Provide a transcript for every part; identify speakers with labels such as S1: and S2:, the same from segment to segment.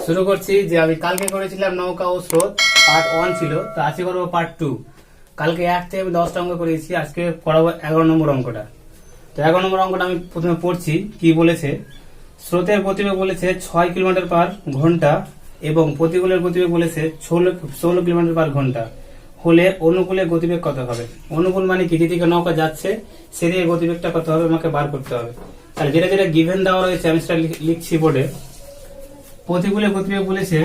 S1: শুরু করছি যে আমি কালকে করেছিলাম নৌকা ও স্রোত পার্ট 1 ছিল, তো আজকে করবো পার্ট 2। কালকে 1 থেকে আমি 10টা অঙ্ক করেছি, আজকে করাবো 11 নম্বর অঙ্কটা। তো 11 নম্বর অঙ্কটা আমি প্রথমে পড়ছি কি বলেছে। স্রোতের গতিবেগ বলেছে 6 কিলোমিটার পার ঘন্টা এবং প্রতিকূলের গতিবেগ বলেছে 16 কিলোমিটার পার ঘন্টা হলে অনুকূলের গতিবেগ কত হবে। অনুকূল মানে কি, যেদিকে নৌকা যাচ্ছে সেদিকে গতিবেগটা কত হবে আমাকে বার করতে হবে। তাহলে যেটা যেটা গিভেন দেওয়া রয়েছে আমি সেটা লিখছি বোর্ডে। প্রতিকূলে গতিবেগ বলেছে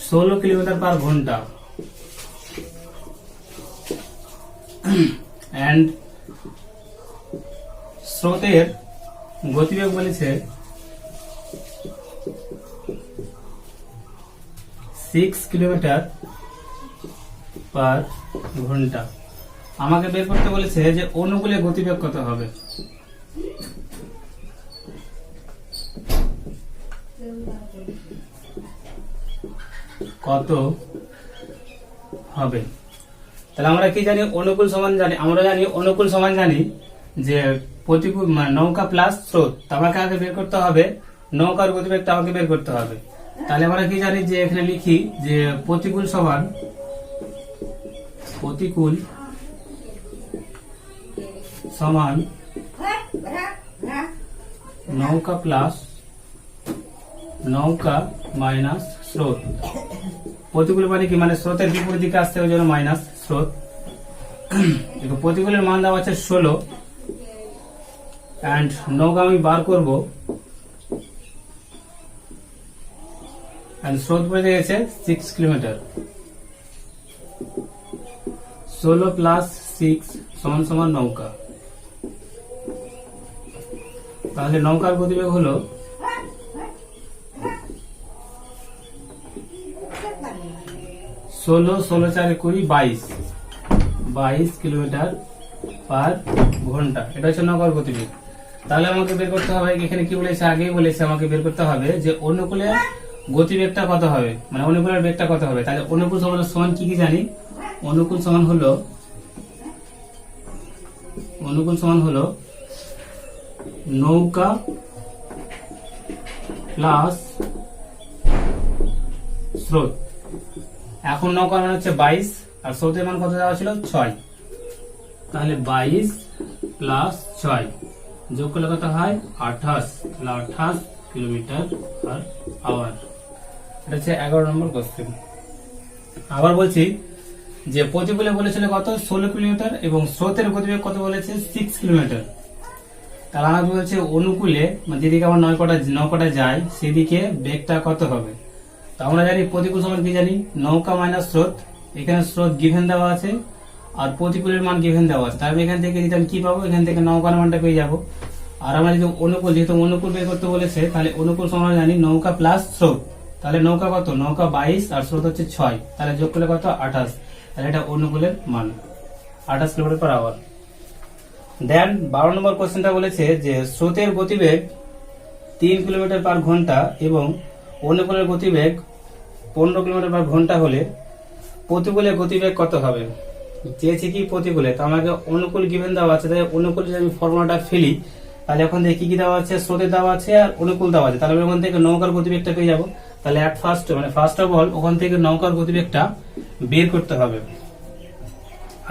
S1: 16 কিলোমিটার পার ঘন্টা এন্ড স্রোতের গতিবেগ বলেছে 6 কিলোমিটার পার ঘন্টা। আমাকে বের করতে বলেছে যে অনুকূলে গতিবেগ কত হবে। কত হবে, তাহলে আমরা কি জানি, অনুকূল সমান জানি, আমরা জানি অনুকূল সমান জানি যে প্রতিকূল নৌকা প্লাস স্রোত। আমাকে আগে বের করতে হবে নৌকার গতিবেগটা, আমাকে বের করতে হবে। তাহলে আমরা কি জানি যে এখানে লিখি যে প্রতিকূল সমান প্রতিকূল সমান নৌকা প্লাস নৌকা মাইনাস স্রোত। প্রতিকূল মানে কি, মানে স্রোতের বিপরীত দিকে আসতে হবে, জন্য মাইনাস স্রোত। প্রতিকূলের মান দেওয়া আছে 16 এন্ড নৌকা আমি বার করবো স্রোত পড়ে গেছে 6 কিলোমিটার। 16 প্লাস 6 সমান সমান নৌকা। তাহলে নৌকার গতিবেগ হলো 16 4 20 22 কিলোমিটার পার ঘন্টা। এটা হচ্ছে নৌকার গতিবেগ। তাহলে আমাকে বের করতে হবে, এখানে কি বলেছে, আগেই বলেছে আমাকে বের করতে হবে যে অনুকূলের গতিবেগটা কত হবে, মানে অনুকূলের বেগটা কত হবে। তাহলে অনুকূল সমান কি কি জানি, অনুকূল সমান হলো নৌকা প্লাস স্রোত। এখন নৌকার মান হচ্ছে 22 আর স্রোতের মান কত দেওয়া ছিল 6। তাহলে 22 প্লাস 6 যোগ করলে কত হয় 28। তাহলে 28 কিলোমিটার পার আওয়ার। এটা হচ্ছে 11 নম্বর কোশ্চেন। আবার বলছি যে প্রতিকূলে বলেছিল কত 16 কিলোমিটার এবং স্রোতের গতিবেগ কত বলেছে 6 কিলোমিটার। তাহলে আমাকে বলছে অনুকূলে যেদিকে আমার নৌকাটা যায় সেদিকে বেগটা কত হবে। তো আমরা জানি প্রতিকূল সমান কি জানি, নৌকা মাইনাস স্রোত। এখানে স্রোত গিভেন দেওয়া আছে আর প্রতিকূলের মান গিভেন দেওয়া আছে। তাহলে এখান থেকে যদি আমি কি পাবো, এখান থেকে নৌকার মানটা পেয়ে যাবো। আর আমরা যদি অনুকূল, যেহেতু অনুকূল বের করতে বলেছে, তাহলে অনুকূল সমান জানি নৌকা প্লাস স্রোত। তাহলে নৌকা কত, নৌকা 22 আর স্রোত হচ্ছে 6, তাহলে যোগ করলে কত 28। তাহলে এটা অনুকূলের মান 28 কিলোমিটার পার আওয়ার। দেন 12 নম্বর কোশ্চেনটা বলেছে যে স্রোতের গতিবেগ 3 কিলোমিটার পার ঘন্টা এবং অনুকূলের গতিবেগ 15 কিলোমিটার পার ঘন্টা হলে প্রতিকূলের গতিবেগ কত হবে। চেয়েছি কি প্রতিকূলে, তো আমাকে অনুকূল গিভেন দেওয়া আছে। তাই অনুকূল যদি আমি ফর্মুলাটা ফেলি, তাহলে ওখান থেকে কি দেওয়া আছে, স্রোতের দেওয়া আছে আর অনুকূল দেওয়া আছে। তাহলে আমি ওখান থেকে নৌকার গতিবেগটা পেয়ে যাবো। তাহলে ফার্স্ট অফ অল ওখান থেকে নৌকার গতিবেগটা বের করতে হবে।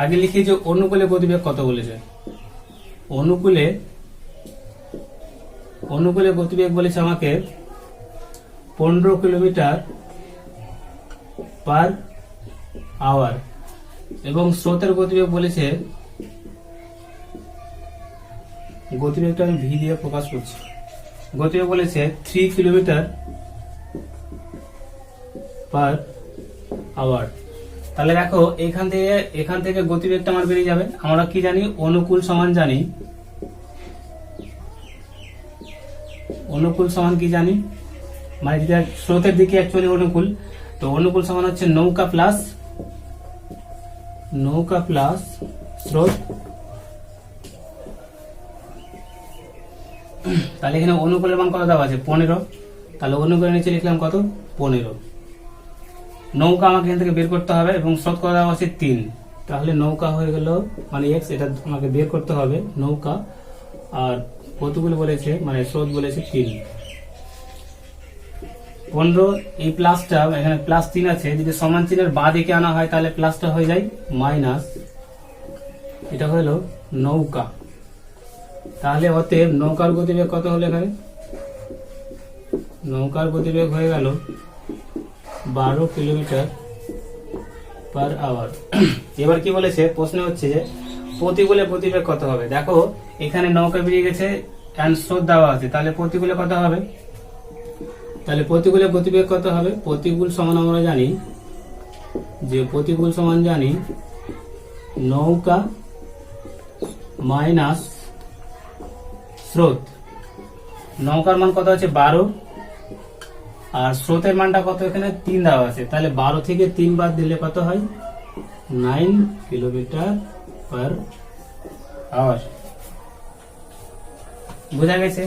S1: আগে লিখি যে অনুকূলে গতিবেগ কত বলেছে। অনুকূলে গতিবেগ বলেছে আমাকে 15 কিলোমিটার পার আওয়ার এবং স্রোতের গতিবেগ বলেছে, গতিবেগটা আমি ভি দিয়ে প্রকাশ করছি, গতিবেগ বলেছে 3 কিলোমিটার পার আওয়ার। তাহলে দেখো এখান থেকে গতিবেগটা আমার বেরিয়ে যাবে। আমরা কি জানি, অনুকূল সমান জানি, অনুকূল সমান কি জানি, মানে যেটা স্রোতের দিকে অ্যাকচুয়ালি অনুকূল, তো অনুকূল সমান হচ্ছে নৌকা প্লাস স্রোত। তাহলে এখানে অনুকূলের মান কত দেওয়া আছে 15। তাহলে অনুকূলের নিচে লিখলাম কত 15। নৌকা আমাকে এখান থেকে বের করতে হবে এবং স্রোত কত দেওয়া আছে 3। তাহলে নৌকা হয়ে গেল মানে এক্স, এটা আমাকে বের করতে হবে নৌকা। আর প্রতিকূল বলেছে মানে স্রোত বলেছে 3। 15 এই প্লাসটা এখানে +3 আছে, যদি সমান চিহ্নের বাঁ দিকে আনা হয় তাহলে প্লাসটা হয়ে যায় মাইনাস, এটা হলো নৌকা। তাহলে অতএব নৌকার গতিবেগ কত হলো এখানে? নৌকার গতিবেগ হয়ে গেল 12 কিলোমিটার/আওয়ার। এবার কি বলেছে প্রশ্ন হচ্ছে যে প্রতিকূলে গতিবেগ কত হবে। দেখো এখানে নৌকা বেরিয়ে গেছে এন্ড স্রোত দেওয়া আছে, তাহলে প্রতিকূলে কত হবে? তাহলে প্রতিকূলে গতিবেগ কত হবে? প্রতিকূল সমান আমরা জানি যে প্রতিকূল সমান জানি নৌকা মাইনাস স্রোত। নৌকার মান কত আছে? 12, আর স্রোতের মানটা কত? এখানে 3 দেওয়া আছে, তাহলে 12 থেকে 3 বাদ দিলে কত হয়? 9 কিলোমিটার/আওয়ার। বোঝা গেছে?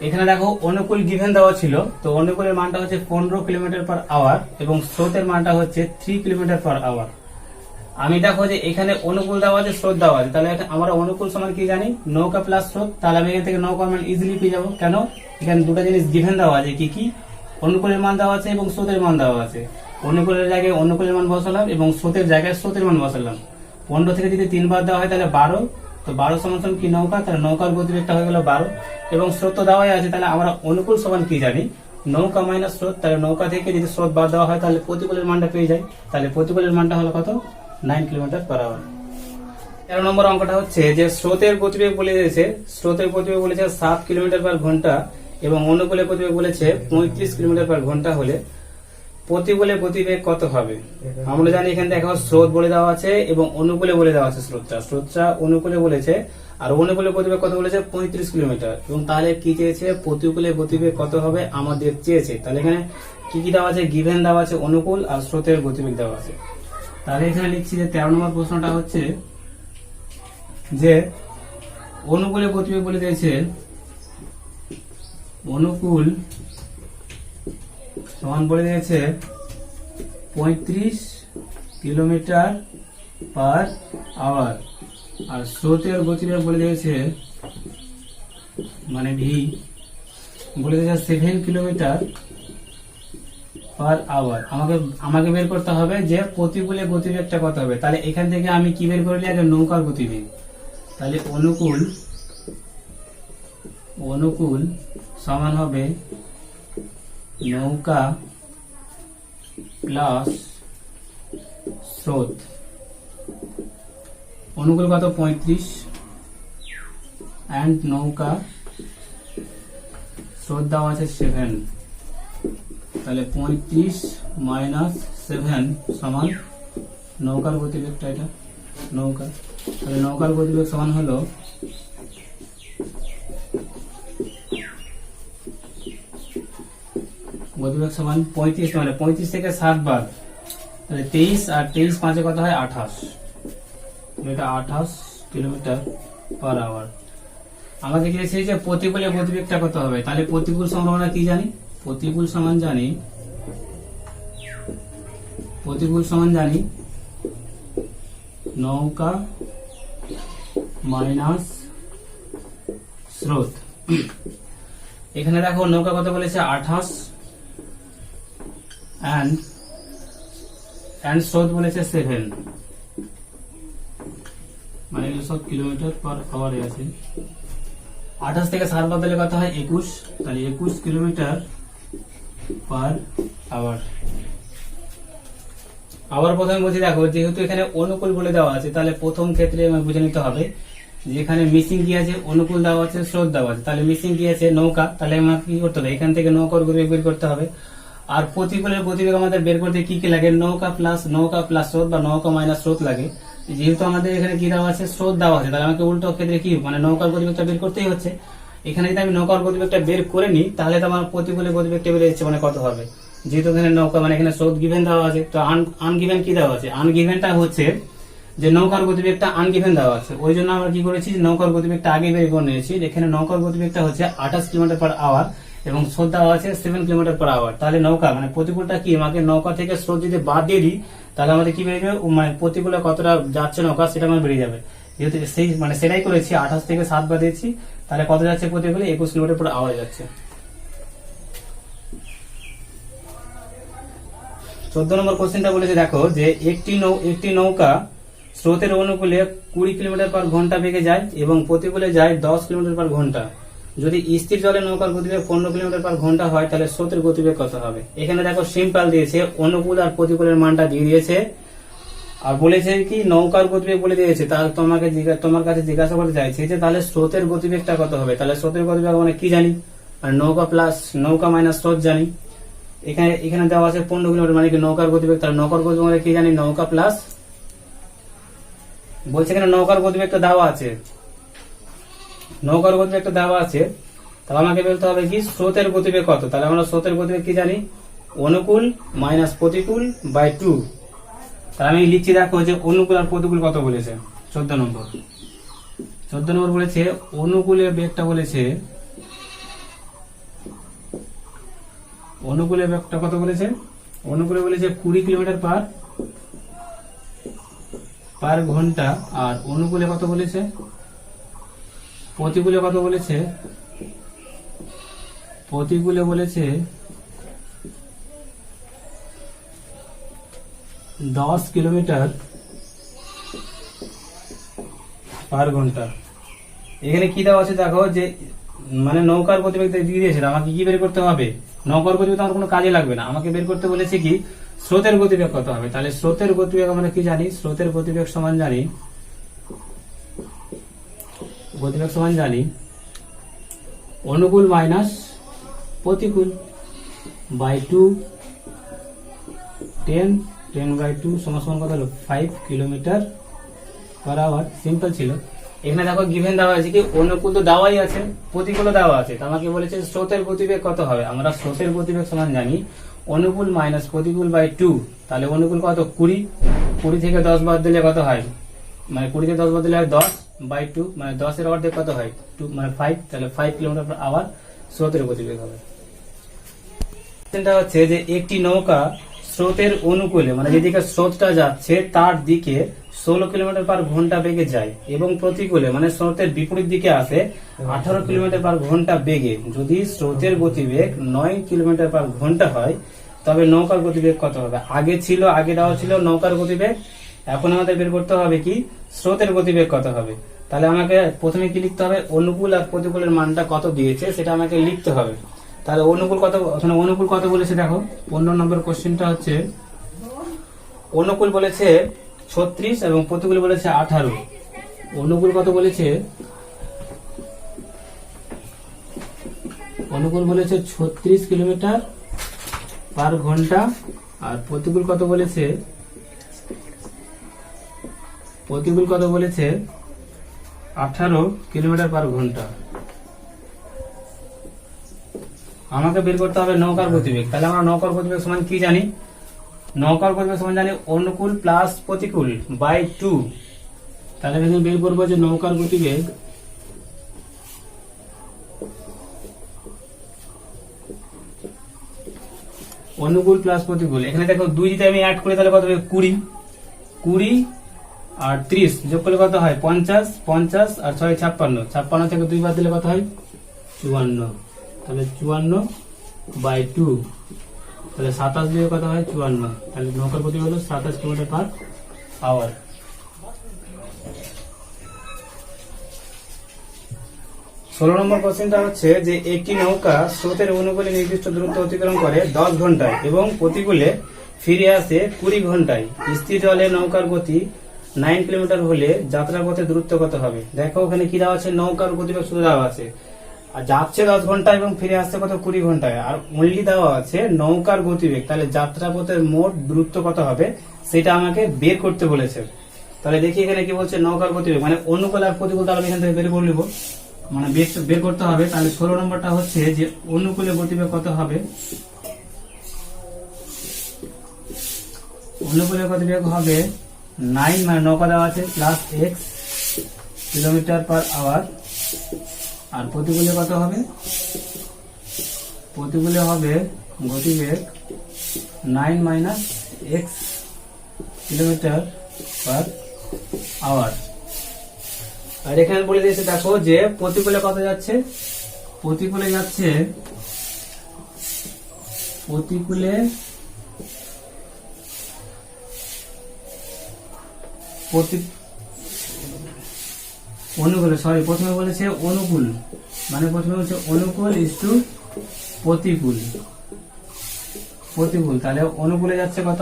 S1: এখানে দেখো অনুকূল গিভেন দেওয়া ছিল, তো অনুকূলের মানটা হচ্ছে 15 কিলোমিটার/আওয়ার এবং স্রোতের মানটা হচ্ছে 3 কিলোমিটার/আওয়ার। আমি দেখো যে এখানে অনুকূল দেওয়া আছে, স্রোত দেওয়া আছে, তাহলে আমরা অনুকূল সমান কি জানি? নৌকা প্লাস স্রোত। তাহলে আমি এখান থেকে নৌকার মান ইজিলি পেয়ে যাবো। কেন? এখানে দুটো জিনিস গিভেন দেওয়া আছে, কি কি? অনুকূলের মান দেওয়া আছে এবং স্রোতের মান দেওয়া আছে। অনুকূলের জায়গায় অনুকূলের মান বসালাম এবং স্রোতের জায়গায় স্রোতের মান বসালাম। 15 থেকে যদি 3 বাদ দেওয়া হয় তাহলে 12, তো 12 সমান কি নৌকা, তাহলে নৌকার গতিবেগটা হয়ে গেল 12 এবং স্রোত তো দেওয়াই আছে, তাহলে আমরা অনুকূল সমান কি জানি? নৌকা মাইনাস স্রোত। তাহলে নৌকা থেকে যদি স্রোত বাদ দেওয়া হয় তাহলে প্রতিকূলের মানটা পেয়ে যায়, তাহলে প্রতিকূলের মানটা হলো কত? 9 কিলোমিটার/আওয়ার। 13 নম্বর অঙ্কটা হচ্ছে যে স্রোতের গতিবেগ বলে দিয়েছে, স্রোতের গতিবেগ বলেছে 7 কিলোমিটার/ঘন্টা এবং অনুকূলের গতিবেগ বলেছে 35 কিলোমিটার/ঘন্টা হলে প্রতিকূলের গতিবেগ কত হবে? আমরা জানি এখানে দেখো স্রোত বলে দেওয়া আছে এবং অনুকূলে বলে দেওয়া আছে। স্রোতটা অনুকূলে বলেছে আর অনুকূলের গতিবেগ কত বলেছে? 35 কিলোমিটার। এবং তাহলে কি চেয়েছে? প্রতিকূলের গতিবেগ কত হবে আমাদের চেয়েছে। তাহলে এখানে কি কি দেওয়া আছে? গিভেন দেওয়া আছে অনুকূল আর স্রোতের গতিবেগ দেওয়া আছে। তাহলে এখানে লিখছি যে 13 নম্বর প্রশ্নটা হচ্ছে যে অনুকূলের গতিবেগ বলে দিয়েছে অনুকূল সমান বলে দিয়েছে 35 কিলোমিটার/আওয়ার আর স্রোতের গতিবেগ বলে দিয়েছে মানে ভি বলে দিয়েছে 7 কিলোমিটার/আওয়ার। আমাকে বের করতে হবে যে প্রতিকূলের গতিবেগটা কত হবে। তাহলে এখান থেকে আমি কি বের করলি? আগে নৌকার গতিবেগ। তাহলে অনুকূল সমান হবে নৌকা প্লাস স্রোত। অনুকূল কত? 35 এন্ড নৌকা স্রোত দেওয়া আছে 7, তাহলে 35 মাইনাস 7 সমান নৌকার গতিবেগটা, এটা নৌকা। তাহলে নৌকার গতিবেগ সমান হলো গতিবেগ সমান 35, মানে 35 থেকে 7 বাদ, তাহলে 23 আর 23 5 কত হয়? 28। এটা 28 কিলোমিটার/আওয়ার। আমাকে দিয়েছে যে প্রতিকূলের গতিবেগটা কত হবে। তাহলে প্রতিকূল সমান আমরা কি জানি? প্রতিকূল সমান জানি নৌকা মাইনাস স্রোত। এখানে দেখো নৌকা কত বলেছে? 28 এন্ড স্রোত বলেছে 7, মানে এগুলো সব কিলোমিটার/আওয়ার আছে। 28 থেকে 7 বাদ দিলে কত হয়? 21, তাহলে 21 কিলোমিটার/আওয়ার। আবার প্রথমে বলছি দেখো যেহেতু এখানে অনুকূল বলে দেওয়া আছে, তাহলে প্রথম ক্ষেত্রে আমি বুঝে নিতে হবে যেখানে মিসিং কি আছে? অনুকূল দেওয়া আছে, স্রোত দেওয়া আছে, তাহলে মিসিং কি আছে? নৌকা। তাহলে আমাকে কি করতে হবে? এখান থেকে নৌকার গতিবেগ বের করতে হবে। আর প্রতিকূলের গতিবেগ আমাদের বের করতে কি কি লাগে? নৌকা প্লাস স্রোত বা নৌকা মাইনাস স্রোত লাগে। যেহেতু আমাদের এখানে কি দেওয়া আছে? স্রোত দেওয়া আছে, তাহলে আমাকে উল্টো ক্ষেত্রে কি মানে নৌকার গতিবেগটা বের করতেই হচ্ছে। এখানে যদি আমি নৌকার গতিবেগটা বের করে নিই তাহলে তো আমার প্রতিকূলের গতিবেগটা বের হচ্ছে মানে কত হবে? যেহেতু এখানে নৌকা মানে এখানে স্রোত গিভেন দেওয়া আছে, তো আনগিভেন কি দেওয়া আছে? আনগিভেনটা হচ্ছে যে নৌকার গতিবেগটা আনগিভেন দেওয়া আছে, ওই জন্য আমরা কি করেছি? নৌকার গতিবেগটা আগে বের করে নিয়েছি। এখানে নৌকার গতিবেগটা হচ্ছে 28 কিলোমিটার/আওয়ার এবং স্রোত দেওয়া আছে 7 কিলোমিটার পার আওয়ার। তাহলে নৌকা মানে প্রতিকূলটা কি, আমাকে নৌকা থেকে স্রোত যদি বাদ দিয়ে দিই তাহলে আমাদের কি বেরিয়ে যাবে, মানে প্রতিকূলে কতটা যাচ্ছে নৌকা সেটা আমার বেরিয়ে যাবে। যেহেতু সেই মানে সেটাই করেছি, 28 থেকে 7 বাদ দিয়েছি, তাহলে কত যাচ্ছে প্রতিকূলে, 21 কিলোমিটার পার আওয়ার যাচ্ছে। 14 নম্বর কোশ্চেনটা বলেছে দেখো যে একটি নৌকা স্রোতের অনুকূলে 20 কিলোমিটার পার ঘন্টা বেগে যায় এবং প্রতিকূলে যায় 10 কিলোমিটার পার ঘন্টা। যদি স্থির জলে নৌকার গতিবেগ 15 কিলোমিটার পার ঘন্টা হয় তাহলে স্রোতের গতিবেগ কত হবে। এখানে দেখো সিম্পল দিয়েছে, অনুকূল আর প্রতিকূলের মানটা দিয়ে দিয়েছে, আর বলেছে কি নৌকার গতিবেগ বলে দিয়েছে। তাহলে তোমার কাছে জিজ্ঞাসা করতে চাইছে যে তাহলে স্রোতের গতিবেগটা কত হবে। তাহলে স্রোতের গতিবেগ মানে কি জানি, আর নৌকা মাইনাস স্রোত জানি। এখানে দেওয়া আছে 15 কিলোমিটার মানে কি নৌকার গতিবেগ, তাহলে নৌকার গতিবেগ মানে কি জানি, নৌকা প্লাস, বলছে এখানে নৌকার গতিবেগটা দেওয়া আছে, নৌকার গতিবেগটা দেওয়া আছে, তাহলে আমাকে বলতে হবে কি স্রোতের গতিবেগ কত। তাহলে আমরা স্রোতের গতিবেগ কি জানি, অনুকূল মাইনাস প্রতিকূল বাই 2। তাহলে আমি লিখছি দেখো যে অনুকূল আর প্রতিকূল কত বলেছে। 14 নম্বর বলেছে অনুকূলের বেগটা বলেছে, অনুকূলের বেগটা কত বলেছে, অনুকূলে বলেছে 20 কিলোমিটার পার ঘন্টা, আর অনুকূলে কত বলেছে, প্রতিকূলে কত বলেছে, প্রতিকূলে বলেছে 10 কিলোমিটার পার ঘন্টা। এখানে কি দেওয়া আছে দেখো যে মানে নৌকার গতিবেগ দিয়ে দিয়েছে, আমাকে কি বের করতে হবে, নৌকার গতিবেগ আমার কোনো কাজে লাগবে না, আমাকে বের করতে বলেছে কি স্রোতের গতিবেগ কত হবে। তাহলে স্রোতের গতিবেগ আমরা কি জানি, স্রোতের গতিবেগ সমান জানি অনুকূল মাইনাস প্রতিকূল বাই 2, 10 বাই 2 সমান কত হলো 5 কিলোমিটার পার আওয়ার। সিম্পল ছিল। এখানে দেখো গিভেন দেওয়া আছে কি অনুকূল তো দেওয়াই আছে, প্রতিকূলও দেওয়া আছে, তো আমাকে বলেছে স্রোতের গতিবেগ কত হবে। আমরা স্রোতের গতিবেগ সমান জানি অনুকূল মাইনাস প্রতিকূল বাই 2। তাহলে অনুকূল কত 20 থেকে 10 বাদ দিলে কত হয়, মানে 20 থেকে 10 বাদ দিলে হয় 10 বাই 2, মানে 10 এর অর্ধেক কত হয় 2 মানে 5। তাহলে 5 কিলোমিটার পার আওয়ার স্রোতের গতিবেগ হবে। হচ্ছে যে একটি নৌকা স্রোতের অনুকূলে মানে যেদিকে স্রোতটা যাচ্ছে তার দিকে 16 কিলোমিটার পার ঘন্টা বেগে যায় এবং প্রতিকূলে মানে স্রোতের বিপরীত দিকে আসে 18 কিলোমিটার পার ঘন্টা বেগে। যদি স্রোতের গতিবেগ 9 কিলোমিটার পার ঘন্টা হয় তবে নৌকার গতিবেগ কত হবে। আগে দেওয়া ছিল নৌকার গতিবেগ, এখন আমাদের বের করতে হবে কি স্রোতের গতিবেগ কত হবে। তাহলে আমাকে প্রথমে কি লিখতে হবে, অনুকূল আর প্রতিকূলের মানটা কত দিয়েছে সেটা আমাকে লিখতে হবে। তাহলে অনুকূল কত বলেছে দেখো 15 নম্বর কোশ্চেনটা হচ্ছে অনুকূল বলেছে 36 এবং প্রতিকূল বলেছে 18। অনুকূল কত বলেছে, অনুকূল বলেছে 36 কিলোমিটার পার ঘন্টা, আর প্রতিকূল কত বলেছে, 18 কিলোমিটার পার ঘন্টা। আমাকে বের করতে হবে নৌকার গতিবেগ। তাহলে আমরা নৌকার গতিবেগ সমান কি জানি, নৌকার গতিবেগ সমান জানি অনুকূল প্লাস প্রতিকূল বাই 2। তাহলে এখানে বের করবো যে নৌকার গতিবেগ অনুকূল প্লাস প্রতিকূল। এখানে দেখো 2 যদি আমি অ্যাড করি তাহলে কত হবে 20 আর 30 যোগ করলে কত হয় 50 আর 6 56 থেকে 2 বাদ দিলে কত হয় 54। তাহলে 54 বাই 2, তাহলে 27 দিয়ে কত হয় 54। তাহলে নৌকার গতিবেগ হলো 27 কিলোমিটার পার আওয়ার। 16 নম্বর কোশ্চেনটা হচ্ছে যে একটি নৌকা স্রোতের অনুকূলে নির্দিষ্ট দূরত্ব অতিক্রম করে 10 ঘন্টায় এবং প্রতিকূলে ফিরে আসে 20 ঘন্টায়। স্থির জলে নৌকার গতি 9 কিলোমিটার হলে যাত্রাপথে দূরত্ব কত হবে। দেখো ওখানে কি দেওয়া আছে, নৌকার গতিবেগ শুধু দেওয়া আছে, আর যাচ্ছে 10 ঘন্টা এবং ফিরে আসছে কত 20 ঘন্টায়, আর অনলি দেওয়া আছে নৌকার গতিবেগ। তাহলে যাত্রাপথের মোট দূরত্ব কত হবে সেটা আমাকে বের করতে বলেছে। তাহলে দেখি এখানে কি বলছে, নৌকার গতিবেগ মানে অনুকূল আর প্রতিকূল, তাহলে আমি এখান থেকে বের করে নেবো, মানে বের করতে হবে। তাহলে 16 নম্বরটা হচ্ছে যে অনুকূলে গতিবেগ কত হবে, অনুকূলে গতিবেগ হবে 9 মানে নৌকা দেওয়া আছে plus x kilometre per hour, আর প্রতিকূলে কত হবে প্রতিকূলে হবে গতিবেগ 9 minus x kilometre per hour. আর এখানে বলে দিয়েছে দেখো যে প্রতিকূলে কত যাচ্ছে, প্রতিকূলে যাচ্ছে অনুকূল, সরি প্রথমে বলেছে অনুকূল, মানে প্রথমে বলছে অনুকূল ইস টু প্রতিকূল, প্রতিকূল, তাহলে অনুকূলে যাচ্ছে কত,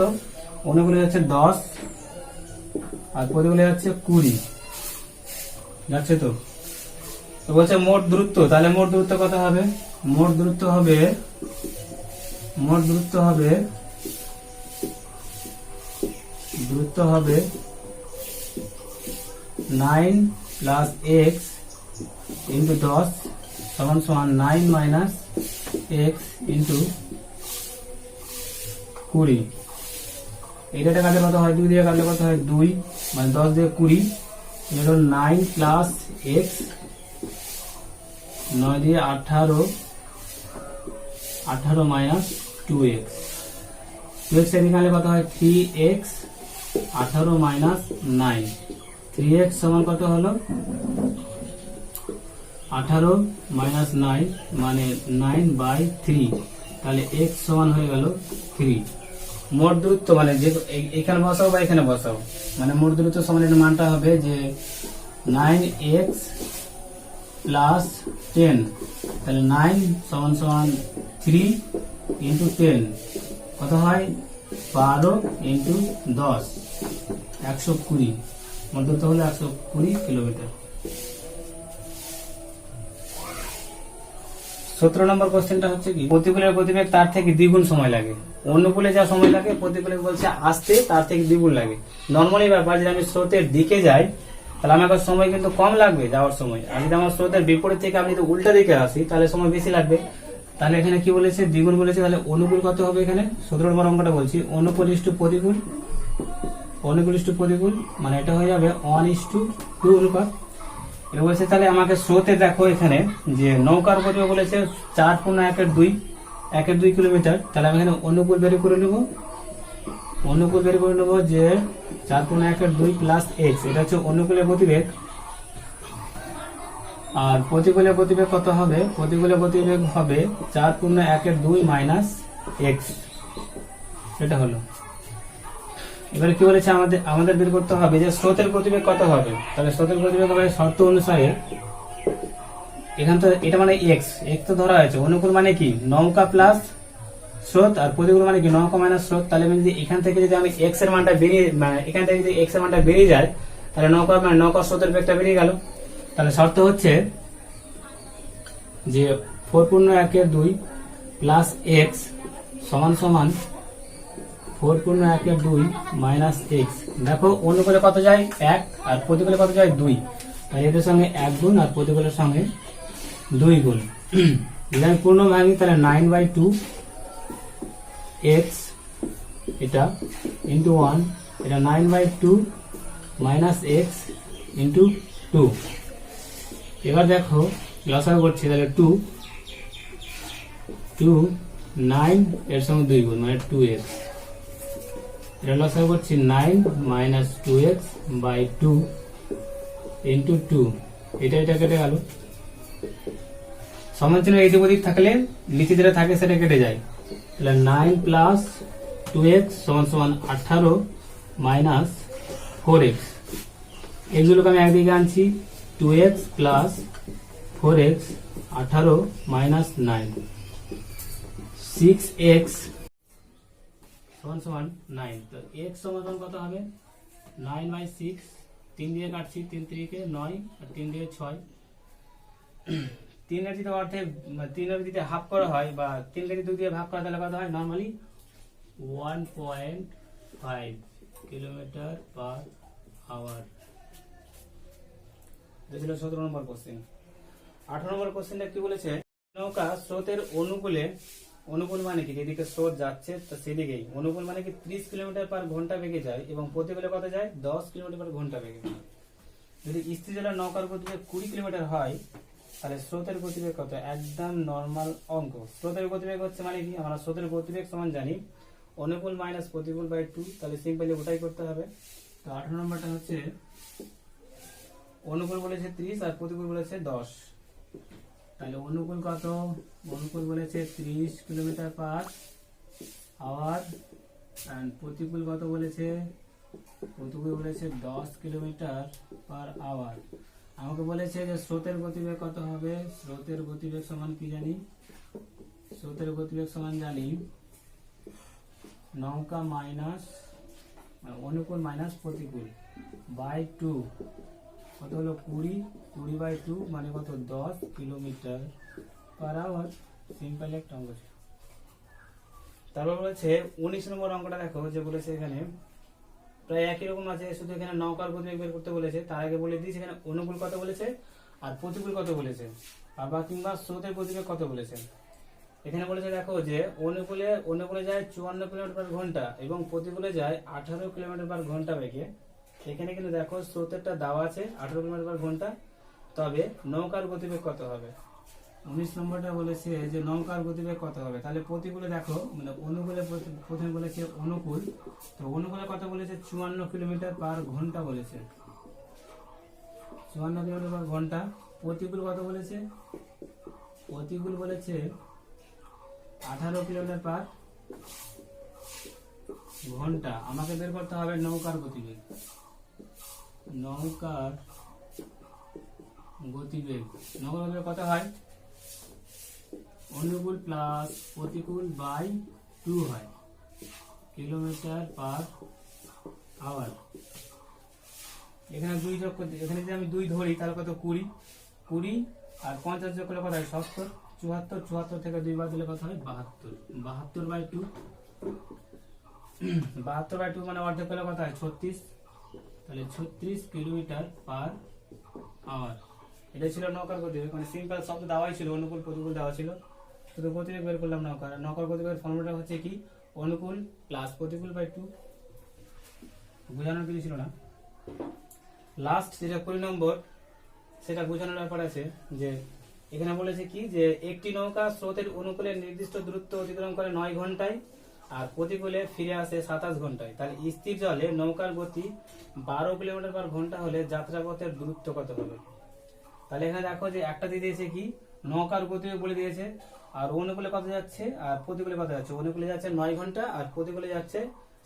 S1: অনুকূলে যাচ্ছে 10 আর প্রতিকূলে যাচ্ছে 20 যাচ্ছে। তো বলছে মোট দূরত্ব, তাহলে মোট দূরত্ব কত হবে, মোট দূরত্ব হবে 9 প্লাস এক্স ইন্টু 10 সমান সমান 9 মাইনাস এক্স ইন্টু 20। এইটা কাটলে কত হয়, 2 দিয়ে কাটলে কত হয় 2, মানে 10 দিয়ে 20, এটা হলো 9 প্লাস এক্স, 9 দিয়ে 18, 18 মাইনাস 2x, 2x এর নিকালে কত হয় 3x, 18 মাইনাস 9, 3x সমান কত হলো 18 মাইনাস 9 মানে 9/3, তাহলে x সমান হয়ে গেল 3। মোট দূরত্ব মানে যে এখানে বসাও বা এখানে বসাও, মানে মোট দূরত্ব সমান এর মানটা হবে যে 9x প্লাস 10, তাহলে 9 সমান সমান 3 ইন্টু 10 কত হয় 12 ইন্টু 10 120, মোট দূরত্ব হলো 120 কিলোমিটার। 17 নম্বর কোশ্চেনটা হচ্ছে কি, প্রতিকূলের গতিবেগ তার থেকে দ্বিগুণ সময় লাগে, অনুকূলে যা সময় লাগে প্রতিকূলে বলছে আসতে তার থেকে দ্বিগুণ লাগে। নর্মালি ব্যাপার যে আমি স্রোতের দিকে যাই তাহলে আমার সময় কিন্তু কম লাগবে যাওয়ার সময়, আর যদি আমার স্রোতের বিপরীত থেকে আমি যদি উল্টা দিকে আসি তাহলে সময় বেশি লাগবে। তাহলে এখানে কি বলেছে, দ্বিগুণ বলেছে, তাহলে অনুকূল কত হবে এখানে 17 নম্বর অঙ্কটা বলছি, অনুকূল ইস টু প্রতিকূল, অনুকূল ইস টু প্রতিকূল, মানে এটা হয়ে যাবে 1:2 অনুপাত। এটা বলছে তাহলে আমাকে স্রোতে দেখো এখানে যে নৌকার গতিবেগ বলেছে 4.1/2 কিলোমিটার, তাহলে আমি এখানে অনুকূল বের করে নেব, অনুকূল বের করে নেব যে 4.1/2 প্লাস এক্স, এটা হচ্ছে অনুকূলের গতিবেগ। আর প্রতিকূলের গতিবেগ কত হবে, প্রতিকূলের গতিবেগ হবে 4.1/2 মাইনাস এক্স, এটা হলো। এবারে কি বলেছে আমাদের বের করতে হবে যে স্রোতের গতিবেগ কত হবে, তাহলে স্রোতের গতিবেগ হবে শর্ত অনুসারে, এখান তো এটা মানে এক্স, এক্স তো ধরা হয়েছে, অনুকূল মানে কি নৌকা প্লাস স্রোত, আর প্রতিকূল মানে কি নৌকা মাইনাস স্রোত। তাহলে যদি এখান থেকে যদি আমি এক্স এর মানটা বেরিয়ে, মানে এখান থেকে যদি এক্স এর মানটা বেরিয়ে যায় তাহলে নৌকা মানে নৌকা স্রোতের বেগটা বেরিয়ে গেল। তাহলে শর্ত হচ্ছে যে 4.1/2 প্লাস এক্স সমান সমান 4.1/2 মাইনাস এক্স। দেখো অনুকূলে কত যায় 1 আর প্রতিকূলে কত যায় 2, তাই এদের সঙ্গে 1 গুণ আর প্রতিকূলের সঙ্গে 2 গুণ। যদি আমি পূর্ণ ভাঙি তাহলে 9/2 এক্স এটা ইন্টু 1, এটা 9/2 মাইনাস এক্স ইন্টু 2। এবার দেখো লসাগু করছি, তাহলে 2 9 এর সঙ্গে 2 গুণ মানে 2x, এটা লসাগু করছি 9 মাইনাস 2x বাই 2 ইন্টু 2, এটা কেটে গেল। সমান চিহ্ন এদিক ওদিক থাকলে নিচে যেটা থাকে সেটা কেটে যায়, তাহলে 9 প্লাস 2x সমান সমান 18 মাইনাস 4x, এগুলোকে আমি একদিকে আনছি, 2x plus 4x 18 minus 9, 6x সমান সমান 9। তো x সমান কত হবে 9/6, 3 দিয়ে কাটছি, 3 3 9 আর 3 দিয়ে 6, 3 এর যদি অর্ধেক 3 এর যদি হাফ করা হয় বা 3 কে 2 দিয়ে ভাগ করা তাহলে কত হয় নরমালি 1.5 কিলোমিটার পার আওয়ার। এটা ছিল 17 নম্বর কোশ্চেন। 18 নম্বর কোশ্চেনটা কি বলেছে, নৌকা স্রোতের অনুকূলে, অনুকূল মানে কি যেদিকে স্রোত যাচ্ছে তো সেদিকেই, অনুকূল মানে কি 30 কিলোমিটার পার ঘন্টা বেগে যায় এবং প্রতিকূলে কত যায় 10 কিলোমিটার পার ঘন্টা বেগে। যদি স্থির জলের নৌকার গতিবেগ 20 কিলোমিটার হয় তাহলে স্রোতের গতিবেগ কত, একদম নর্মাল অঙ্ক। স্রোতের গতিবেগ হচ্ছে মানে কি, আমরা স্রোতের গতিবেগ সমান জানি অনুকূল মাইনাস প্রতিকূল বাই 2, তাহলে সিম্পলি ওটাই করতে হবে। তো 18 নম্বরটা হচ্ছে অনুকূল বলেছে 30 আর প্রতিকূল বলেছে 10। তাহলে অনুকূল কত, অনুকূল বলেছে 30 কিলোমিটার পার আওয়ার, এন্ড প্রতিকূল কত বলেছে, প্রতিকূল বলেছে 10 কিলোমিটার পার আওয়ার। আমাকে বলেছে যে স্রোতের গতিবেগ কত হবে, স্রোতের গতিবেগ সমান কি জানি, স্রোতের গতিবেগ সমান জানি নৌকা মাইনাস অনুকূল মাইনাস প্রতিকূল বাই 2, কত হলো 20 বাই 2 মানে কত 10 কিলোমিটার পার আওয়ার। সিম্পল একটা অঙ্ক। তারপর বলেছে 19 নম্বর অঙ্কটা দেখো, যে বলেছে এখানে প্রায় একই রকম আছে, শুধু এখানে নৌকার গতিবেগ বের করতে বলেছে। তার আগে বলে দিয়েছে এখানে অনুকূল কত বলেছে আর প্রতিকূল কত বলেছে, আবার কিংবা স্রোতের গতিবেগ কত বলেছে। এখানে বলেছে দেখো যে অনুকূলে যায় 54 কিলোমিটার পার ঘন্টা এবং প্রতিকূলে যায় 18 কিলোমিটার পার ঘন্টা বেগে। এখানে কিন্তু দেখো স্রোতেরটা দেওয়া আছে 18 কিলোমিটার পার ঘন্টা, তবে নৌকার গতিবেগ কত হবে। 19 নম্বরটা বলেছে যে নৌকার গতিবেগ কত হবে। তাহলে প্রতিকূলে দেখো, মানে অনুকূলে প্রথমে বলেছে অনুকূল, তো অনুকূলে কত বলেছে 54 কিলোমিটার পার ঘন্টা বলেছে, 54 কিলোমিটার পার ঘন্টা। প্রতিকূল কত বলেছে, প্রতিকূল বলেছে 18 কিলোমিটার পার ঘন্টা। আমাকে বের করতে হবে নৌকার গতিবেগ, নৌকার গতিবেগ, নৌকার গতিবেগ কত হয়, অনুকূল প্লাস প্রতিকূল বাই 2 হয় কিলোমিটার পার আওয়ার। এখানে 2 যোগ করতে, এখানে যদি আমি 2 ধরি তাহলে কত 20 আর 50 যোগ করলে কত হয় 70, 74 থেকে 2 বাদ দিলে কত হয় 72 বাই 2, 72 বাই 2 মানে অর্ধেক করলে কত হয় 36, তাহলে 36 কিলোমিটার পার আওয়ার। এটা ছিল নৌকার গতিবেগ, মানে সিম্পল শব্দ দেওয়াই ছিল, অনুকূল প্রতিকূল দেওয়া ছিল, শুধু গতিবেগ বের করলাম নৌকার। নৌকার গতিবেগের ফর্মুলাটা হচ্ছে কি, অনুকূল প্লাস প্রতিকূল বাই 2, বোঝানোর কিছু ছিল না। লাস্ট যেটা 20 নম্বর, সেটা বোঝানোর ব্যাপার আছে। যে এখানে বলেছে কি, যে একটি নৌকা স্রোতের অনুকূলে নির্দিষ্ট দূরত্ব অতিক্রম করে 9 ঘন্টায় আর প্রতিকূলে ফিরে আসে 27 ঘন্টায়। তাহলে স্থির জলে নৌকার গতি 12 কিলোমিটার পার ঘন্টা হলে যাত্রাপথের দূরত্ব কত হবে। তাহলে এখানে দেখো যে একটা দিয়ে দিয়েছে কি, নৌকার গতিবেগ বলে দিয়েছে, আর অনুকূলে কত যাচ্ছে আর প্রতিকূলে কত যাচ্ছে। অনুকূলে যাচ্ছে 9 ঘন্টা আর প্রতিকূলে যাচ্ছে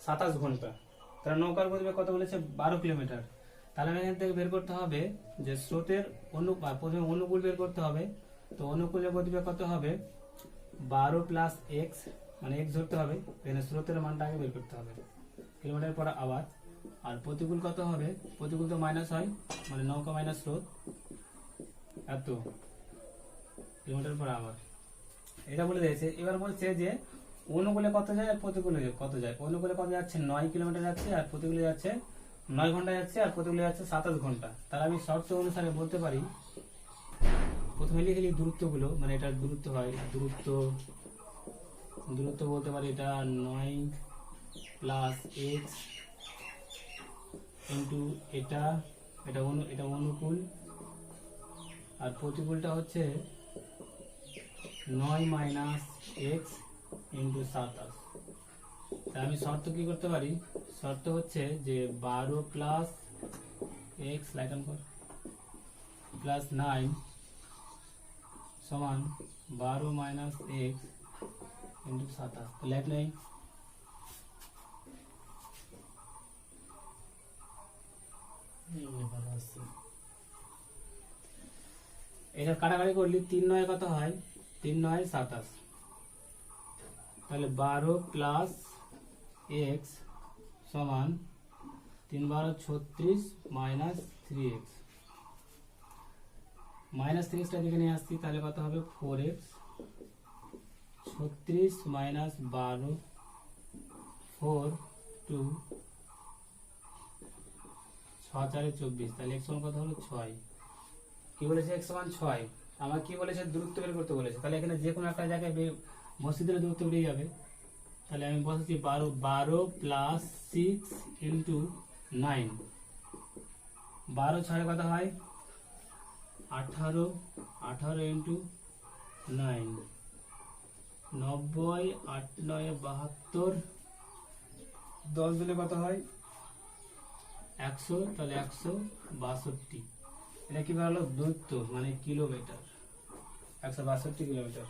S1: 27 ঘন্টা। তাহলে নৌকার গতিবেগ কত বলেছে 12 কিলোমিটার। তাহলে আমি এখান থেকে বের করতে হবে যে স্রোতের প্রথমে অনুকূল বের করতে হবে। তো অনুকূলের গতিবেগ কত হবে 12 প্লাস এক্স, মানে এক্স ধরতে হবে, এখানে স্রোতের মানটা আগে বের করতে হবে কিলোমিটার পার আওয়ার। আর প্রতিকূল কত হবে, প্রতিকূল তো মাইনাস হয়, মানে নৌকা মাইনাস স্রোত এত কিলোমিটার পার আওয়ার, এটা বলে দিয়েছে। এবার বলছে যে অনুকূলে কত যায় আর প্রতিকূলে কত যায়। অনুকূলে কত যাচ্ছে 9 কিলোমিটার যাচ্ছে আর প্রতিকূলে যাচ্ছে 9 ঘন্টা যাচ্ছে আর প্রতিকূলে যাচ্ছে 27 ঘন্টা। তাহলে আমি শর্ত অনুসারে বলতে পারি, প্রথমে লিখে নিই দূরত্বগুলো, মানে এটার দূরত্ব হয় দূরত্ব বলতে পারি এটা 9 প্লাস এক্স ইন্টু এটা অনুকূল, আর প্রতিকূলটা হচ্ছে 9 মাইনাস এক্স ইন্টু 27। আমি শর্ত কি করতে পারি, শর্ত হচ্ছে যে 12 প্লাস এক্স প্লাস 9 সমান 12 মাইনাস এক্স ইন্টু 27। তো লেখ নেই, এটা কাটাকাটি করলে 3 9 কত হয়, 3 9 27। তাহলে 12 প্লাস এক্স সমান 3 12 36 মাইনাস 3x, মাইনাস 3xটা দিকে নিয়ে আসছি, তাহলে কত হবে 4x, 36 মাইনাস 12 4 2 6 4 24, তাহলে x সমান কত হলো 6। কি বলেছে x সমান 6, আমার কি বলেছে দূরত্ব বের করতে বলেছে। তাহলে এখানে যে কোনো একটা জায়গায় বসিয়ে দিলে দূরত্ব বেরিয়ে যাবে। তাহলে আমি বসাচ্ছি 12 প্লাস 6 ইন্টু 9, 12 6 কত হয় 18, 18 ইন্টু 9, 90, 8 9 72, 10 দিলে কত হয় 100, তাহলে 162। এটা কি বলো দূরত্ব মানে কিলোমিটার, 162 কিলোমিটার।